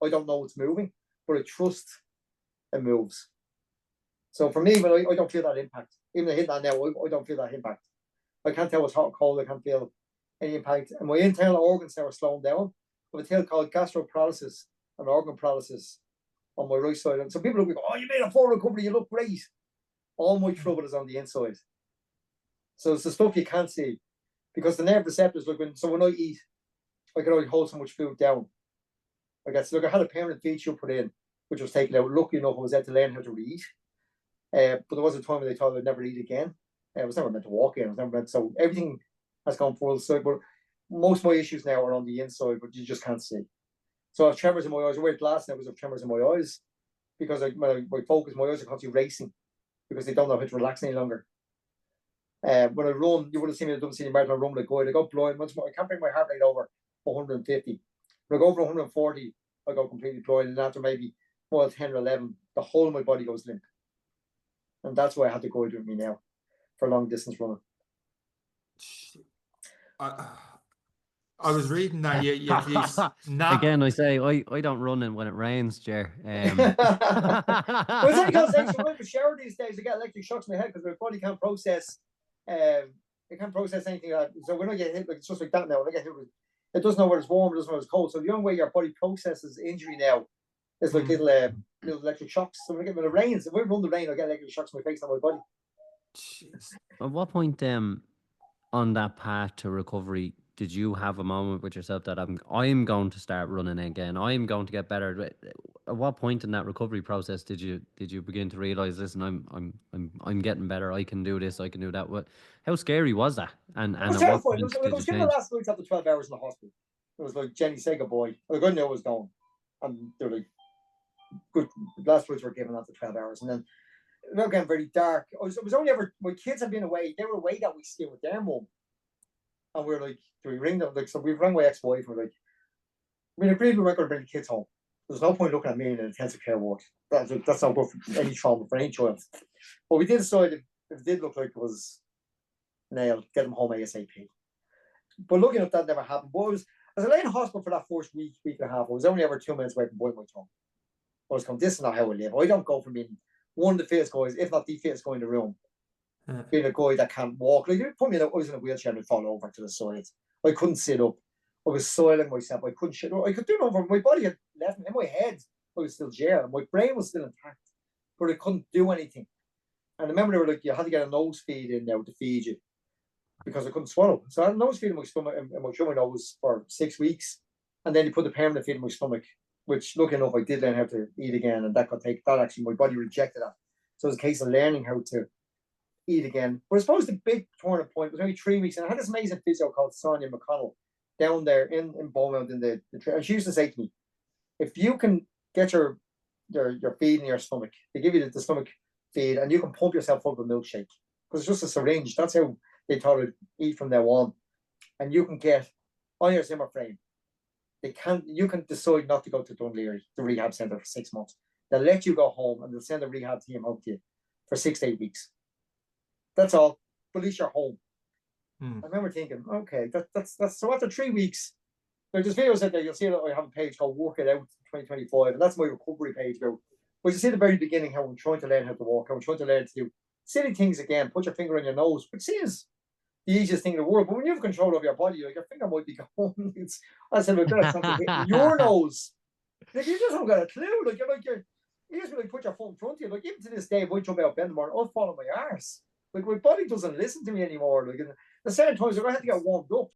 I don't know it's moving, but I trust it moves. So for me, when I don't feel that impact. Even I hit that now, I don't feel that impact. I can't tell what's hot or cold. I can't feel any impact. And my internal organs now are slowing down. I have a thing called gastroparalysis and organ paralysis on my right side. And so people will go, oh, you made a full recovery, you look great. All my trouble is on the inside. So it's the stuff you can't see. Because the nerve receptors, when I eat, I can only hold so much food down. I had a permanent feed tube put in, which was taken out. Lucky enough, I was able to learn how to read. But there was a time when they thought I'd never eat again. I was never meant to walk in. I was never meant. So everything has gone full circle. But most of my issues now are on the inside, but you just can't see. So I have tremors in my eyes. I wear glasses now because I have tremors in my eyes because my focus, my eyes are constantly racing because they don't know how to relax any longer. When I run, you would have seen me in the WC marathon run like a guy. I go blind. Once more, I can't bring my heart rate over 150. When I go over 140, I go completely blind. And after maybe 10 or 11, the whole of my body goes limp. And that's why I have to go with me now for long distance running. I was reading that you Again, I say I don't run in when it rains, Ger. Well, it's only because I go to shower these days. I get electric shocks in my head because my body can't process. It can't process anything. So when I get hit, it's just like that now. When I get hit, it doesn't know where it's warm, it doesn't know where it's cold. So the only way your body processes injury now is like little electric shocks. So when it rains, if I run the rain, I get electric shocks in my face and my body. Jeez. At what point on that path to recovery did you have a moment with yourself that I'm going to start running again? I'm going to get better. At what point in that recovery process did you begin to realize, listen, I'm getting better. I can do this. I can do that. How scary was that? And it was terrifying. I was given the last nights after 12 hours in the hospital. It was like, Jenny, say goodbye. Like, I knew I was going, and they're like, good. Last words were given after 12 hours, and then it was getting very dark. It was only ever my kids had been away. They were away that week still with their mum. And we were like, do we ring them? Like, so we rang my ex-wife and we're like, agreed we weren't going to bring the kids home. There's no point looking at me in an intensive care ward. That's not good for any trauma for any child. But we did decide if it did look like it was nailed, get them home ASAP. But looking at that never happened. But as I lay in hospital for that first week and a half, I was only ever 2 minutes away from biting my tongue. I was going, this is not how I live. I don't go from being one of the fittest guys, if not the fittest guy in the room, being a guy that can't walk. Like, they put me in I was in a wheelchair and I'd fall over to the side. I couldn't sit up. I was soiling myself. I couldn't shit. I could do no more. My body had left me. In my head, I was still Ger. My brain was still intact, but I couldn't do anything. And I remember they were like, you had to get a nose feed in now to feed you because I couldn't swallow. So I had a nose feed in my stomach, in my through my nose for 6 weeks. And then you put the permanent feed in my stomach, which, lucky enough, I did learn how to eat again. And that actually, my body rejected that. So it was a case of learning how to eat again. But I suppose the big turning point was maybe 3 weeks. And I had this amazing physio called Sonia McConnell down there in Beaumont in the and she used to say to me, if you can get your feed in your stomach, they give you the stomach feed and you can pump yourself up a milkshake because it's just a syringe. That's how they taught to eat from now on. And you can get on your Zimmer frame. You can decide not to go to Dunleary, the rehab centre, for 6 months. They'll let you go home and they'll send a rehab team home to you for 6 to 8 weeks. That's all. But at least you're home. I remember thinking, okay, that's so after 3 weeks, there's videos out there, you'll see that I have a page called Work It Out 2025, and that's my recovery page about. But you see at the very beginning how I'm trying to learn how to walk, how I'm trying to learn to do silly things again, put your finger on your nose, which seems the easiest thing in the world. But when you have control of your body, like your finger might be going. I said, we're better something hitting your nose. Like, you just haven't got a clue. Like, you just like put your foot in front of you. Like, even to this day, if I jump out of bed in the morning, I'll fall on my arse. Like, my body doesn't listen to me anymore. Like, the certain times, I had to get warmed up.